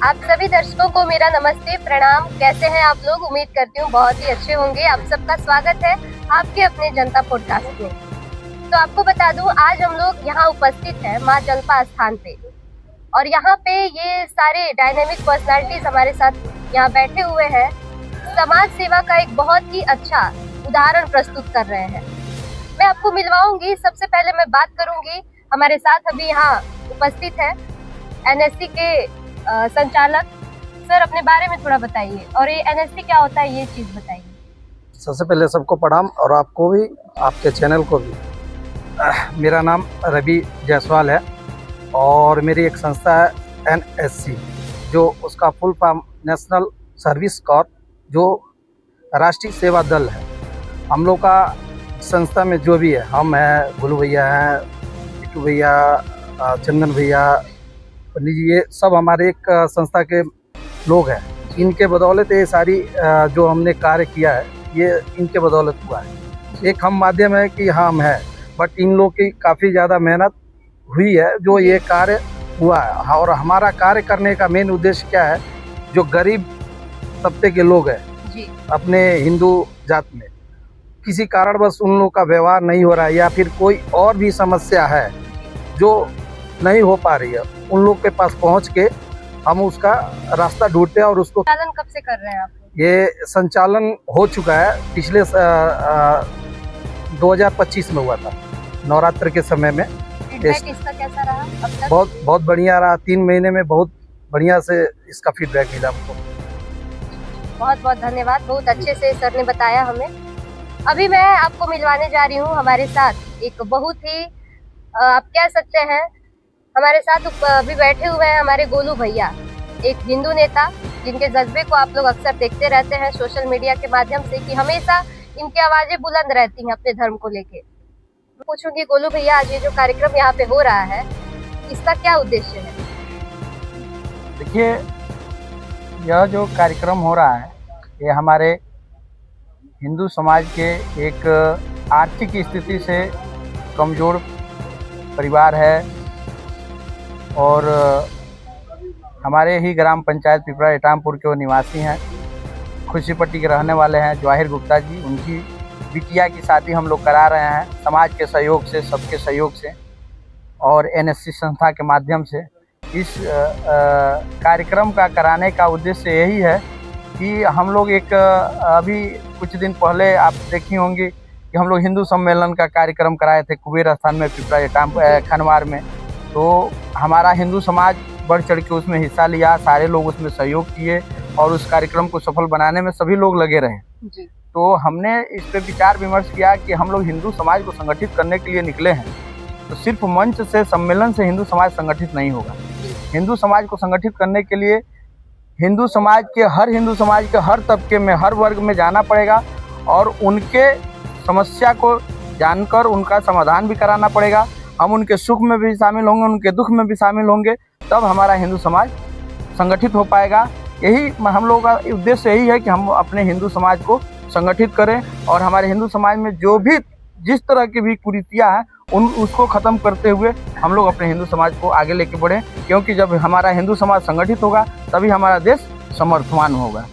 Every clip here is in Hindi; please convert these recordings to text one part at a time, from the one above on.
आप सभी दर्शकों को मेरा नमस्ते प्रणाम। कैसे हैं आप लोग? उम्मीद करती हूँ बहुत ही अच्छे होंगे। आप सबका स्वागत है आपके अपने जनता पॉडकास्ट में। तो आपको बता दूं, आज हम लोग यहाँ उपस्थित हैं माँ जलपा स्थान पे, और यहाँ पे ये सारे डायनेमिक पर्सनालिटीज हमारे साथ यहाँ बैठे हुए हैं। समाज सेवा का एक बहुत ही अच्छा उदाहरण प्रस्तुत कर रहे हैं। मैं आपको मिलवाऊंगी। सबसे पहले मैं बात करूंगी, हमारे साथ अभी यहाँ उपस्थित है एनएससी के संचालक सर। अपने बारे में थोड़ा बताइए, और ये एनएससी क्या होता है ये चीज़ बताइए। सबसे पहले सबको प्रणाम, और आपको भी, आपके चैनल को भी। मेरा नाम रवि जायसवाल है और मेरी एक संस्था है एनएससी, जो उसका full form national service Corp, जो राष्ट्रीय सेवा दल है। हम लोग का संस्था में जो भी है, हम हैं, गुलू भैया हैं, टिटू भैया, चंदन भैया, पंडित जी, ये सब हमारे एक संस्था के लोग हैं। इनके बदौलत ये सारी जो हमने कार्य किया है, ये इनके बदौलत हुआ है। एक हम माध्यम है कि हम हैं, बट इन लोग की काफ़ी ज़्यादा मेहनत हुई है जो ये कार्य हुआ है। और हमारा कार्य करने का मेन उद्देश्य क्या है, जो गरीब तबके के लोग हैं अपने हिंदू जात में, किसी कारणवश उन लोग का व्यवहार नहीं हो रहा है, या फिर कोई और भी समस्या है जो नहीं हो पा रही है, उन लोग के पास पहुंच के हम उसका रास्ता ढूंढते हैं। और उसको संचालन कब से कर रहे हैं आप? ये संचालन हो चुका है, पिछले 2025 में हुआ था, नवरात्र के समय में। फीडबैक इसका कैसा रहा अब तक? बहुत बढ़िया रहा। 3 महीने में बहुत बढ़िया से इसका फीडबैक मिला हमको। बहुत बहुत धन्यवाद, बहुत अच्छे से सर ने बताया हमें। अभी मैं आपको मिलवाने जा रही हूँ हमारे साथ एक बहुत ही आप कह सकते हैं, हमारे साथ अभी बैठे हुए हैं हमारे गोलू भैया, एक हिंदू नेता जिनके जज्बे को आप लोग अक्सर देखते रहते हैं सोशल मीडिया के माध्यम से, कि हमेशा इनकी आवाजें बुलंद रहती हैं अपने धर्म को लेके। पूछूंगी गोलू भैया, आज ये जो कार्यक्रम यहाँ पे हो रहा है, इसका क्या उद्देश्य है? देखिए, यह जो कार्यक्रम हो रहा है, ये हमारे हिंदू समाज के एक आर्थिक स्थिति से कमज़ोर परिवार है, और हमारे ही ग्राम पंचायत पिपरा इटामपुर के वो निवासी हैं, खुशीपट्टी के रहने वाले हैं जवाहिर गुप्ता जी। उनकी बिटिया की शादी हम लोग करा रहे हैं समाज के सहयोग से, सबके सहयोग से, और एनएससी संस्था के माध्यम से। इस कार्यक्रम का कराने का उद्देश्य यही है कि हम लोग एक अभी कुछ दिन पहले आप देखी होंगी कि हम लोग हिंदू सम्मेलन का कार्यक्रम कराए थे कुबेर स्थान में, पिपरा खनवार में। तो हमारा हिंदू समाज बढ़ चढ़ के उसमें हिस्सा लिया, सारे लोग उसमें सहयोग किए, और उस कार्यक्रम को सफल बनाने में सभी लोग लगे रहे जी। तो हमने इस पे विचार विमर्श किया कि हम लोग हिंदू समाज को संगठित करने के लिए निकले हैं, तो सिर्फ मंच से, सम्मेलन से हिंदू समाज संगठित नहीं होगा। हिंदू समाज को संगठित करने के लिए हिंदू समाज के हर तबके में, हर वर्ग में जाना पड़ेगा, और उनके समस्या को जानकर उनका समाधान भी कराना पड़ेगा। हम उनके सुख में भी शामिल होंगे, उनके दुख में भी शामिल होंगे, तब हमारा हिंदू समाज संगठित हो पाएगा। यही हम लोगों का उद्देश्य यही है कि हम अपने हिंदू समाज को संगठित करें, और हमारे हिंदू समाज में जो भी जिस तरह की भी कुरीतियाँ हैं उसको ख़त्म करते हुए हम लोग अपने हिंदू समाज को आगे लेके बढ़ें, क्योंकि जब हमारा हिंदू समाज संगठित होगा तभी हमारा देश समर्थवान होगा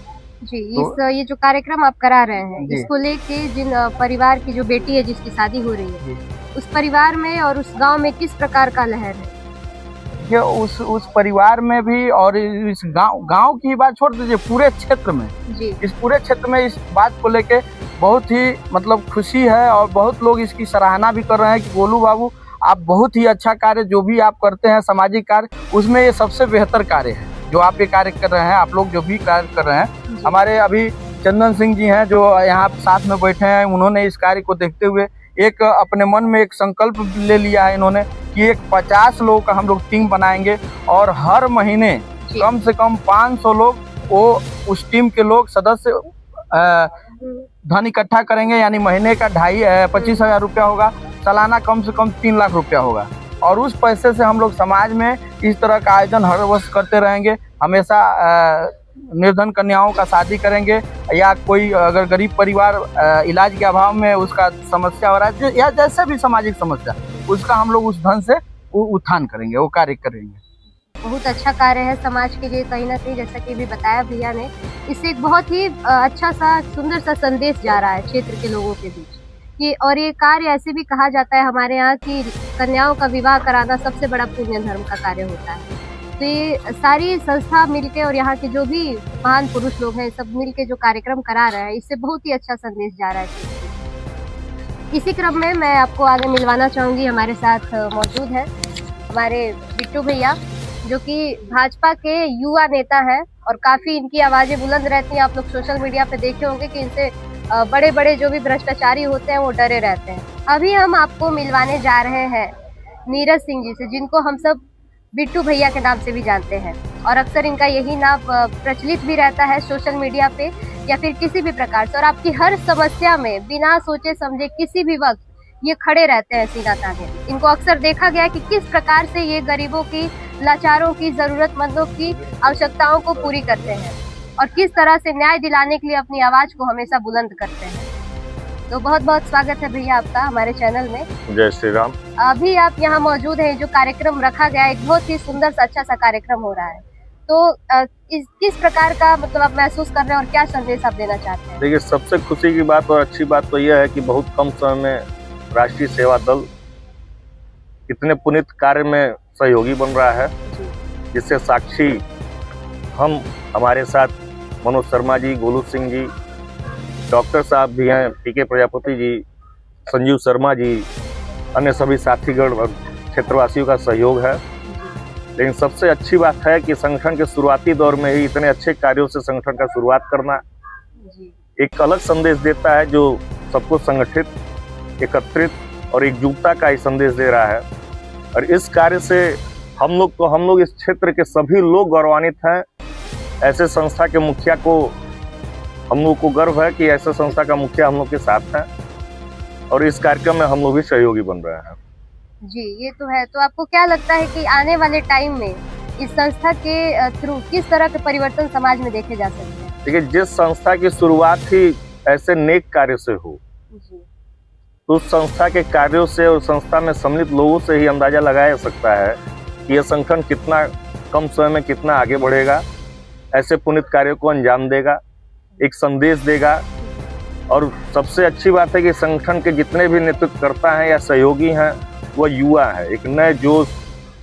जी। तो ये जो कार्यक्रम आप करा रहे हैं, इसको लेके जिन परिवार की जो बेटी है जिसकी शादी हो रही है, उस परिवार में और उस गांव में किस प्रकार का लहर है? ये उस परिवार में भी, और इस गांव की बात छोड़ दीजिए, पूरे क्षेत्र में जी, इस पूरे क्षेत्र में इस बात को लेके बहुत ही मतलब खुशी है, और बहुत लोग इसकी सराहना भी कर रहे हैं कि गोलू बाबू, आप बहुत ही अच्छा कार्य जो भी आप करते हैं, सामाजिक कार्य, उसमें ये सबसे बेहतर कार्य है जो आप ये कार्य कर रहे हैं। आप लोग जो भी कार्य कर रहे हैं, हमारे अभी चंदन सिंह जी हैं जो यहाँ साथ में बैठे हैं, उन्होंने इस कार्य को देखते हुए एक अपने मन में एक संकल्प ले लिया है इन्होंने कि एक 50 लोगों का हम लोग टीम बनाएंगे, और हर महीने कम से कम 500 लोग वो उस टीम के लोग सदस्य धन इकट्ठा करेंगे, यानी महीने का 25,000 रुपया होगा, सालाना कम से कम 3 लाख रुपया होगा, और उस पैसे से हम लोग समाज में इस तरह का आयोजन हर वर्ष करते रहेंगे। हमेशा निर्धन कन्याओं का शादी करेंगे, या कोई अगर गरीब परिवार इलाज के अभाव में उसका समस्या हो रहा है, या जैसे भी सामाजिक समस्या, उसका हम लोग उस धन से उत्थान करेंगे, वो कार्य करेंगे। बहुत अच्छा कार्य है समाज के लिए कहीं ना कहीं, जैसा कि भी बताया भैया ने। इससे एक बहुत ही अच्छा सा सुंदर सा संदेश जा रहा है क्षेत्र के लोगों के बीच कि, और ये कार्य ऐसे भी कहा जाता है हमारे यहाँ कि कन्याओं का विवाह कराना सबसे बड़ा पुण्य धर्म का कार्य होता है। तो ये सारी संस्था मिलके और यहाँ के जो भी महान पुरुष लोग हैं सब मिलके जो कार्यक्रम करा रहे हैं, इससे बहुत ही अच्छा संदेश जा रहा है। इसी क्रम में मैं आपको आगे मिलवाना चाहूंगी, हमारे साथ मौजूद है हमारे बिट्टू भैया, जो कि भाजपा के युवा नेता हैं और काफी इनकी आवाजें बुलंद रहती हैं। आप लोग सोशल मीडिया पे देखे होंगे कि इनसे बड़े बड़े जो भी भ्रष्टाचारी होते हैं वो डरे रहते हैं। अभी हम आपको मिलवाने जा रहे हैं नीरज सिंह जी से, जिनको हम सब बिट्टू भैया के नाम से भी जानते हैं और अक्सर इनका यही नाम प्रचलित भी रहता है सोशल मीडिया पे या फिर किसी भी प्रकार से। और आपकी हर समस्या में बिना सोचे समझे किसी भी वक्त ये खड़े रहते हैं सीना ताने। इनको अक्सर देखा गया कि किस प्रकार से ये गरीबों की, लाचारों की, जरूरतमंदों की आवश्यकताओं को पूरी करते हैं और किस तरह से न्याय दिलाने के लिए अपनी आवाज को हमेशा बुलंद करते हैं। तो बहुत बहुत स्वागत है भैया आपका हमारे चैनल में। जय श्री राम। अभी आप यहाँ मौजूद हैं, जो कार्यक्रम रखा गया है एक बहुत ही सुंदर सा अच्छा सा कार्यक्रम हो रहा है, तो किस प्रकार का मतलब आप महसूस कर रहे हैं और क्या संदेश आप देना चाहते हैं? देखिए, सबसे खुशी की बात और अच्छी बात तो यह है कि बहुत कम समय में राष्ट्रीय सेवा दल इतने पुनीत कार्य में सहयोगी बन रहा है, जिससे साक्षी हम, हमारे साथ मनोज शर्मा जी, गोलू सिंह जी, डॉक्टर साहब भी हैं, पीके प्रजापति जी, संजीव शर्मा जी, अन्य सभी साथीगण और क्षेत्रवासियों का सहयोग है। लेकिन सबसे अच्छी बात है कि संगठन के शुरुआती दौर में ही इतने अच्छे कार्यों से संगठन का शुरुआत करना एक अलग संदेश देता है, जो सबको संगठित, एकत्रित और एकजुटता का ही संदेश दे रहा है। और इस कार्य से हम लोग इस क्षेत्र के सभी लोग गौरवान्वित हैं। ऐसे संस्था के मुखिया को हम लोग को गर्व है कि ऐसे संस्था का मुखिया हम लोग के साथ है और इस कार्यक्रम में हम लोग भी सहयोगी बन रहे हैं। जी, ये तो है। तो आपको क्या लगता है कि आने वाले टाइम में इस संस्था के थ्रू किस तरह के परिवर्तन समाज में देखे जा सकते हैं? देखिए, जिस संस्था की शुरुआत ही ऐसे नेक कार्य से हो, तो उस संस्था के कार्यों से और संस्था में सम्मिलित लोगों से ही अंदाजा लगाया जा सकता है कि यह संगठन कितना कम समय में कितना आगे बढ़ेगा, ऐसे पुनीत कार्यों को अंजाम देगा, एक संदेश देगा। और सबसे अच्छी बात है कि संगठन के जितने भी नेतृत्वकर्ता हैं या सहयोगी हैं वह युवा है। एक नए जोश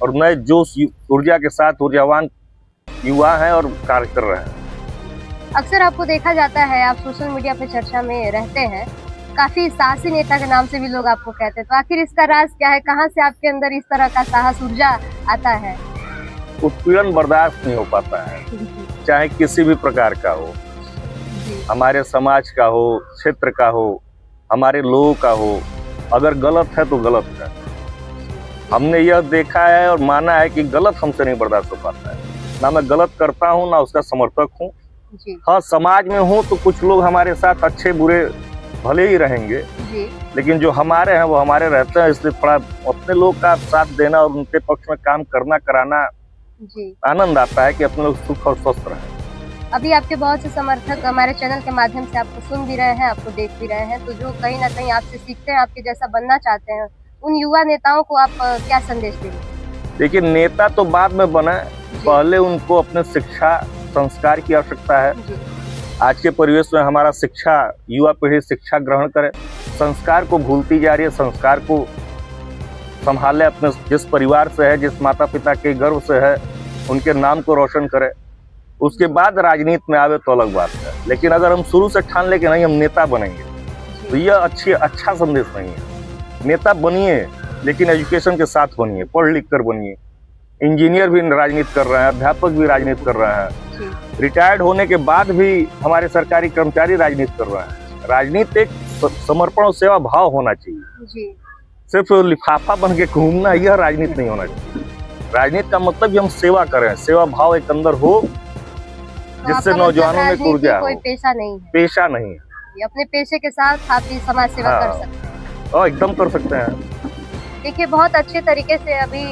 और नए जोश ऊर्जा के साथ ऊर्जावान युवा हैं और कार्य कर रहे हैं। अक्सर आपको देखा जाता है, आप सोशल मीडिया पे चर्चा में रहते हैं, काफी साहसी नेता के नाम से भी लोग आपको कहते हैं। तो आखिर इसका राज क्या है? कहाँ से आपके अंदर इस तरह का साहस, ऊर्जा आता है? उत्पीड़न बर्दाश्त नहीं हो पाता है, चाहे किसी भी प्रकार का हो, हमारे समाज का हो, क्षेत्र का हो, हमारे लोगों का हो। अगर गलत है तो गलत है। हमने यह देखा है और माना है कि गलत हमसे नहीं बर्दाश्त हो पाता है। ना मैं गलत करता हूँ, ना उसका समर्थक हूँ। हाँ, समाज में हूँ तो कुछ लोग हमारे साथ अच्छे बुरे भले ही रहेंगे, लेकिन जो हमारे हैं वो हमारे रहते हैं। इसलिए थोड़ा अपने लोग का साथ देना और उनके पक्ष में काम करना, कराना आनंद आता है कि अपने लोग सुख और स्वस्थ रहें। अभी आपके बहुत से समर्थक हमारे चैनल के माध्यम से आपको सुन भी रहे हैं, आपको देख भी रहे हैं, तो जो कहीं ना कहीं आपसे सीखते हैं, आपके जैसा बनना चाहते हैं, उन युवा नेताओं को आप क्या संदेश देंगे? देखिए, नेता तो बाद में बने, पहले उनको अपने शिक्षा संस्कार की आवश्यकता है। आज के परिवेश में हमारा शिक्षा, युवा पीढ़ी शिक्षा ग्रहण करे, संस्कार को भूलती जा रही है। संस्कार को संभाले, अपने जिस परिवार से है, जिस माता पिता के गर्व से है, उनके नाम को रोशन करे, उसके बाद राजनीति में आवे तो अलग बात है। लेकिन अगर हम शुरू से ठान ले कि नहीं हम नेता बनेंगे, तो यह अच्छा संदेश नहीं है। नेता बनिए, लेकिन एजुकेशन के साथ बनिए, पढ़ लिख कर बनिए। इंजीनियर भी राजनीति कर रहे हैं, अध्यापक भी राजनीति कर रहे हैं, रिटायर्ड होने के बाद भी हमारे सरकारी कर्मचारी राजनीति कर रहे हैं। राजनीति एक समर्पण और सेवा भाव होना चाहिए। सिर्फ लिफाफा बन के घूमना यह राजनीति नहीं होना चाहिए। राजनीति का मतलब कि हम सेवा करें, सेवा भाव एक अंदर हो, जिससे नौजवानों में ऊर्जा हो। कोई पेशा नहीं है, पेशा नहीं है। ये अपने पेशे के साथ आप भी समाज सेवा कर सकते हैं। और एकदम कर सकते हैं। देखिए, बहुत अच्छे तरीके से अभी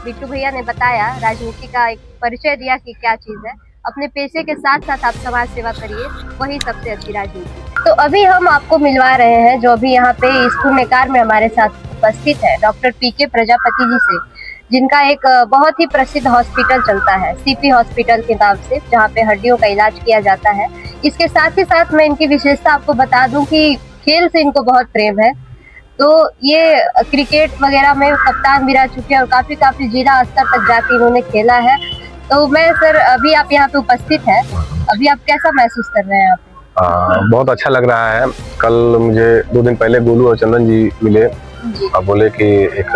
बिट्टू भैया ने बताया, राजनीति का एक परिचय दिया कि क्या चीज है। अपने पेशे के साथ साथ आप समाज सेवा करिए, वही सबसे अच्छी राजनीति है। तो अभी हम आपको मिलवा रहे हैं, जो अभी यहाँ पे स्कूल मेकार में हमारे साथ उपस्थित है, डॉक्टर पीके प्रजापति जी से, जिनका एक बहुत ही प्रसिद्ध हॉस्पिटल चलता है, सीपी हॉस्पिटल के नाम से, जहाँ पे हड्डियों का इलाज किया जाता है। इसके साथ ही साथ मैं इनकी विशेषता आपको बता दूं कि खेल से इनको बहुत प्रेम है। तो ये क्रिकेट वगैरह में कप्तान भी रह चुके हैं और काफी जिला स्तर तक जाके इन्होंने खेला है। तो मैं सर, अभी आप यहाँ पे उपस्थित हैं, अभी आप कैसा महसूस कर रहे हैं यहाँ पे? बहुत अच्छा लग रहा है। कल मुझे 2 दिन पहले गोलू और चंदन जी मिले और बोले कि एक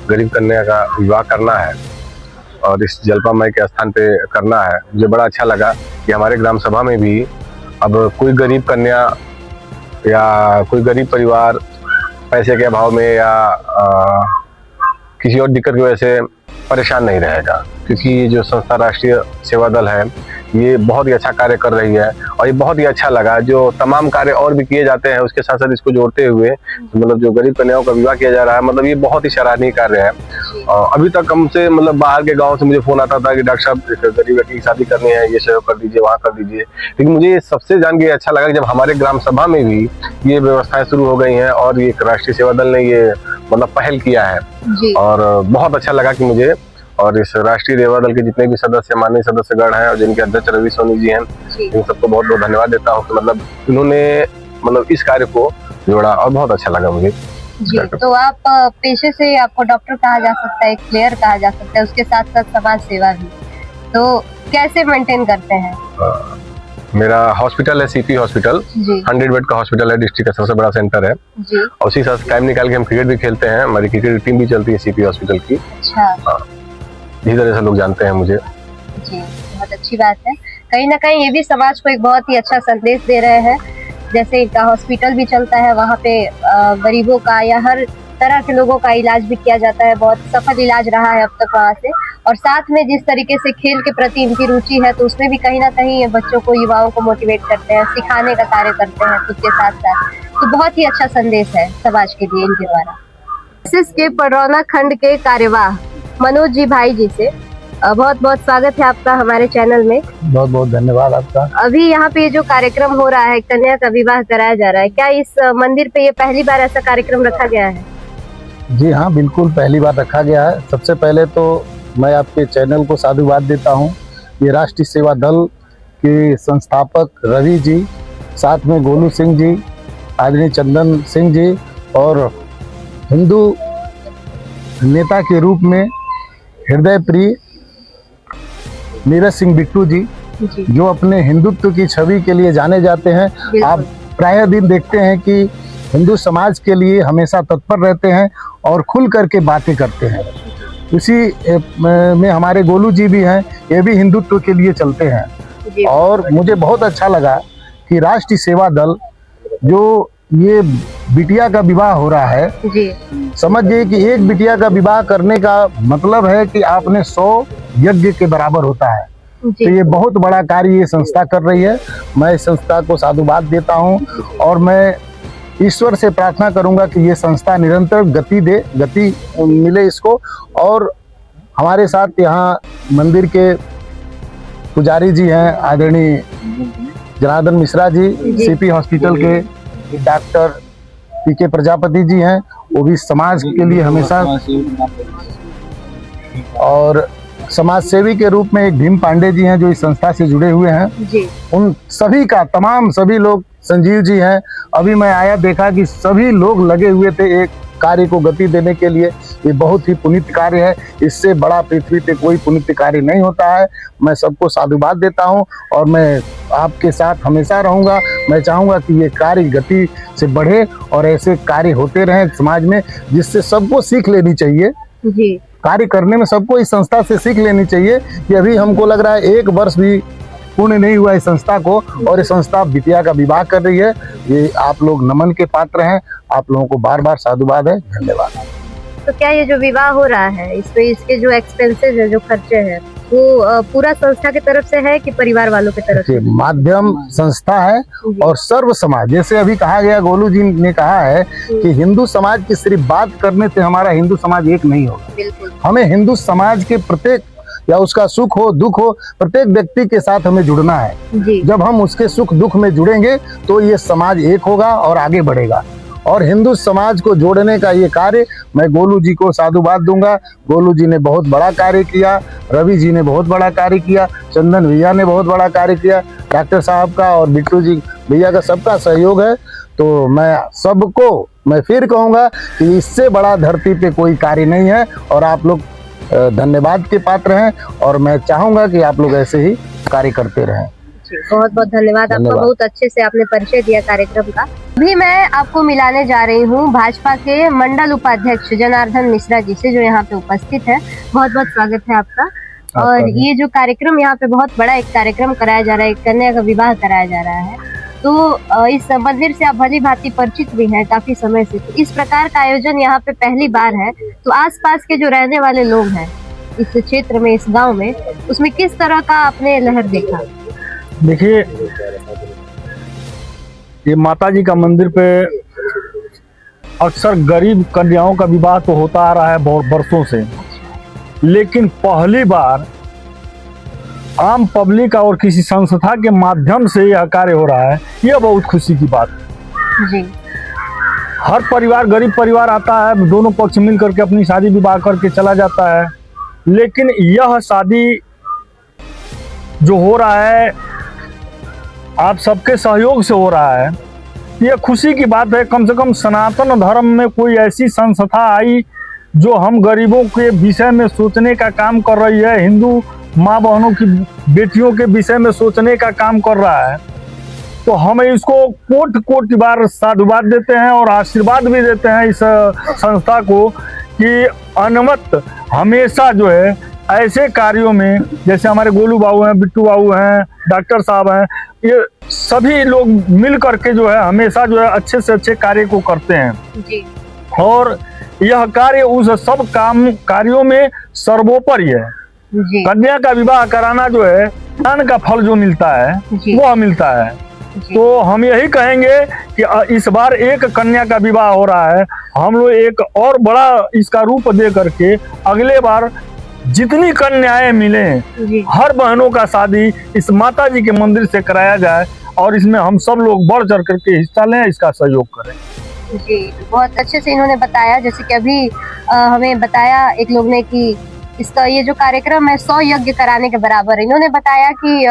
गरीब कन्या का विवाह करना है और इस जलपा माई के स्थान पे करना है। मुझे बड़ा अच्छा लगा कि हमारे ग्राम सभा में भी अब कोई गरीब कन्या या कोई गरीब परिवार पैसे के अभाव में या किसी और दिक्कत की वजह से परेशान नहीं रहेगा, क्योंकि ये जो संस्था राष्ट्रीय सेवा दल है ये बहुत ही अच्छा कार्य कर रही है। और ये बहुत ही अच्छा लगा, जो तमाम कार्य और भी किए जाते हैं उसके साथ साथ इसको जोड़ते हुए मतलब जो गरीब कन्याओं का विवाह किया जा रहा है, मतलब ये बहुत ही सराहनीय कार्य है। अभी तक हमसे मतलब बाहर के गांव से मुझे फोन आता था कि डॉक्टर साहब गरीब लड़की की शादी करनी है, ये सहयोग कर दीजिए, वहाँ कर दीजिए। लेकिन मुझे सबसे जान के अच्छा लगा कि जब हमारे ग्राम सभा में भी ये व्यवस्थाएं शुरू हो गई हैं और ये राष्ट्रीय सेवा दल ने ये मतलब पहल किया है और बहुत अच्छा लगा कि मुझे। और इस राष्ट्रीय सेवा दल के जितने भी सदस्य, माननीय सदस्यगण हैं और जिनके अध्यक्ष रवि सोनी जी हैं, इन सबको बहुत बहुत धन्यवाद देता हूँ कि मतलब इन्होंने मतलब इस कार्य को जोड़ा और बहुत अच्छा लगा मुझे। जी, तो आप पेशे से आपको डॉक्टर कहा जा सकता है, एक प्लेयर कहा जा सकता है, उसके साथ साथ समाज सेवा भी, तो कैसे मेंटेन करते हैं? मेरा हॉस्पिटल है सीपी हॉस्पिटल, 100 बेड का हॉस्पिटल है, डिस्ट्रिक्ट का सबसे बड़ा सेंटर है जी। और उसी साथ टाइम निकाल के हम क्रिकेट भी खेलते हैं, हमारी क्रिकेट टीम भी चलती है सीपी हॉस्पिटल की। अच्छा, इसी तरह से लोग जानते हैं मुझे जी, बहुत अच्छी बात है। कहीं ना कहीं ये भी समाज को एक बहुत ही अच्छा संदेश दे रहे हैं। जैसे इनका हॉस्पिटल भी चलता है, वहाँ पे गरीबों का या हर तरह के लोगों का इलाज भी किया जाता है, बहुत सफल इलाज रहा है अब तक वहाँ से। और साथ में जिस तरीके से खेल के प्रति इनकी रुचि है, तो उसमें भी कहीं ना कहीं ये बच्चों को, युवाओं को मोटिवेट करते हैं, सिखाने का कार्य करते हैं खुद के साथ साथ। तो बहुत ही अच्छा संदेश है समाज के लिए इनके द्वारा। के पडरौना खंड के कार्यवाह मनोज जी भाई जी से बहुत बहुत स्वागत है आपका हमारे चैनल में। बहुत बहुत धन्यवाद आपका। अभी यहाँ पे जो कार्यक्रम हो रहा है, कन्या का विवाह कराया जा रहा है, क्या इस मंदिर पे ये पहली बार ऐसा कार्यक्रम रखा गया है? जी हाँ, बिल्कुल पहली बार रखा गया है। सबसे पहले तो मैं आपके चैनल को साधुवाद देता हूँ। ये राष्ट्रीय सेवा दल के संस्थापक रवि जी, साथ में गोलू सिंह जी, आदरणीय चंदन सिंह जी और हिंदू नेता के रूप में हृदय प्रिय नीरज सिंह बिट्टू जी, जो अपने हिंदुत्व की छवि के लिए जाने जाते हैं। आप प्राय दिन देखते हैं कि हिंदू समाज के लिए हमेशा तत्पर रहते हैं और खुल करके बातें करते हैं। इसी में हमारे गोलू जी भी हैं, ये भी हिंदुत्व के लिए चलते हैं। और मुझे बहुत अच्छा लगा कि राष्ट्रीय सेवा दल, जो ये बिटिया का विवाह हो रहा है जी, समझिए कि एक बिटिया का विवाह करने का मतलब है कि आपने 100 यज्ञ के बराबर होता है। तो ये बहुत बड़ा कार्य ये संस्था कर रही है। मैं इस संस्था को साधुवाद देता हूँ और मैं ईश्वर से प्रार्थना करूंगा कि ये संस्था निरंतर गति मिले इसको। और हमारे साथ यहाँ मंदिर के पुजारी जी हैं, आदरणीय जनार्दन मिश्रा जी, सीपी हॉस्पिटल के डॉक्टर पीके प्रजापति जी हैं, वो भी समाज के लिए हमेशा, और समाज सेवी के रूप में एक भीम पांडे जी हैं जो इस संस्था से जुड़े हुए हैं जी। उन सभी का सभी लोग, संजीव जी हैं, अभी मैं आया देखा कि सभी लोग लगे हुए थे एक कार्य को गति देने के लिए। ये बहुत ही पुनीत कार्य है, इससे बड़ा पृथ्वी पे कोई पुनीत कार्य नहीं होता है। मैं सबको साधुवाद देता हूं और मैं आपके साथ हमेशा रहूंगा। मैं चाहूंगा कि ये कार्य गति से बढ़े और ऐसे कार्य होते रहें समाज में, जिससे सबको सीख लेनी चाहिए जी। कार्य करने में सबको इस संस्था से सीख लेनी चाहिए कि अभी हमको लग रहा है 1 वर्ष भी पूर्ण नहीं हुआ इस संस्था को, और ये संस्था बिटिया का विवाह कर रही है। ये आप लोग नमन के पात्र हैं, आप लोगों को बार बार साधुवाद है, धन्यवाद। तो क्या ये जो विवाह हो रहा है, इसमें इसके जो एक्सपेंसेस है, जो खर्चे हैं, वो पूरा संस्था की तरफ से है कि परिवार वालों की तरफ से? माध्यम संस्था है और सर्व समाज, जैसे अभी कहा गया, गोलू जी ने कहा है कि हिंदू समाज की सिर्फ बात करने से हमारा हिंदू समाज एक नहीं होगा। हमें हिंदू समाज के प्रत्येक, या उसका सुख हो दुख हो, प्रत्येक व्यक्ति के साथ हमें जुड़ना है। जब हम उसके सुख दुख में जुड़ेंगे तो ये समाज एक होगा और आगे बढ़ेगा। और हिंदू समाज को जोड़ने का ये कार्य, मैं गोलू जी को साधुवाद दूंगा। गोलू जी ने बहुत बड़ा कार्य किया, रवि जी ने बहुत बड़ा कार्य किया, चंदन भैया ने बहुत बड़ा कार्य किया, डॉक्टर साहब का और बिट्टू जी भैया का सबका सहयोग है। तो मैं फिर कहूँगा कि इससे बड़ा धरती पे कोई कार्य नहीं है और आप लोग धन्यवाद के पात्र हैं और मैं चाहूँगा कि आप लोग ऐसे ही कार्य करते रहें। बहुत बहुत धन्यवाद आपका, बहुत अच्छे से आपने परिचय दिया कार्यक्रम का। अभी मैं आपको मिलाने जा रही हूँ भाजपा के मंडल उपाध्यक्ष जनार्दन मिश्रा जी से, जो यहाँ पे उपस्थित है। बहुत बहुत स्वागत है आपका। और ये जो कार्यक्रम यहाँ पे बहुत बड़ा एक कार्यक्रम कराया जा रहा है, एक कन्या का विवाह कराया जा रहा है, तो इस मंदिर से आप भली भांति परिचित भी हैं काफी समय से। तो इस प्रकार का आयोजन यहाँ पे पहली बार है, तो आसपास के जो रहने वाले लोग हैं इस क्षेत्र में, इस गांव में, उसमें किस तरह का आपने लहर देखा? देखिए, ये माता जी का मंदिर पे अक्सर गरीब कन्याओं का विवाह तो होता आ रहा है बहुत बरसों से, लेकिन पहली बार आम पब्लिक और किसी संस्था के माध्यम से यह कार्य हो रहा है। यह बहुत खुशी की बात है जी। हर परिवार, गरीब परिवार आता है, दोनों पक्ष मिल करके अपनी शादी विवाह करके चला जाता है, लेकिन यह शादी जो हो रहा है आप सबके सहयोग से हो रहा है। यह खुशी की बात है। कम से कम सनातन धर्म में कोई ऐसी संस्था आई जो हम गरीबों के विषय में सोचने का काम कर रही है, हिंदू माँ बहनों की बेटियों के विषय में सोचने का काम कर रहा है। तो हम इसको कोटि बार साधुवाद देते हैं और आशीर्वाद भी देते हैं इस संस्था को कि अनवरत हमेशा जो है ऐसे कार्यों में, जैसे हमारे गोलू बाबू हैं, बिट्टू बाबू हैं, डॉक्टर साहब हैं, ये सभी लोग मिल करके जो है हमेशा जो है अच्छे से अच्छे कार्य को करते हैं जी। और यह कार्य उस सब कार्यों में सर्वोपरि है। जी। कन्या का विवाह कराना जो है दान का फल जो मिलता है वह मिलता है। तो हम यही कहेंगे कि इस बार एक कन्या का विवाह हो रहा है, हम लोग एक और बड़ा इसका रूप दे करके अगले बार जितनी कन्याएं मिले हर बहनों का शादी इस माता जी के मंदिर से कराया जाए और इसमें हम सब लोग बढ़ चढ़ करके हिस्सा लें, इसका सहयोग करें। जी, बहुत अच्छे से इन्होंने बताया। जैसे कि अभी हमें बताया एक लोग ने कि इसका ये जो कार्यक्रम है 100 यज्ञ कराने के बराबर है। इन्होंने बताया कि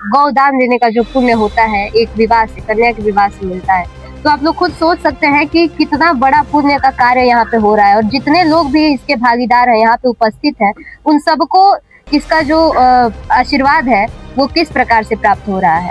गौदान देने का जो पुण्य होता है एक विवाह से, कन्या के विवाह से मिलता है। तो आप लोग खुद सोच सकते हैं कि कितना बड़ा पुण्य का कार्य यहाँ पे हो रहा है और जितने लोग भी इसके भागीदार हैं, यहाँ पे उपस्थित हैं, उन सबको इसका जो आशीर्वाद है वो किस प्रकार से प्राप्त हो रहा है।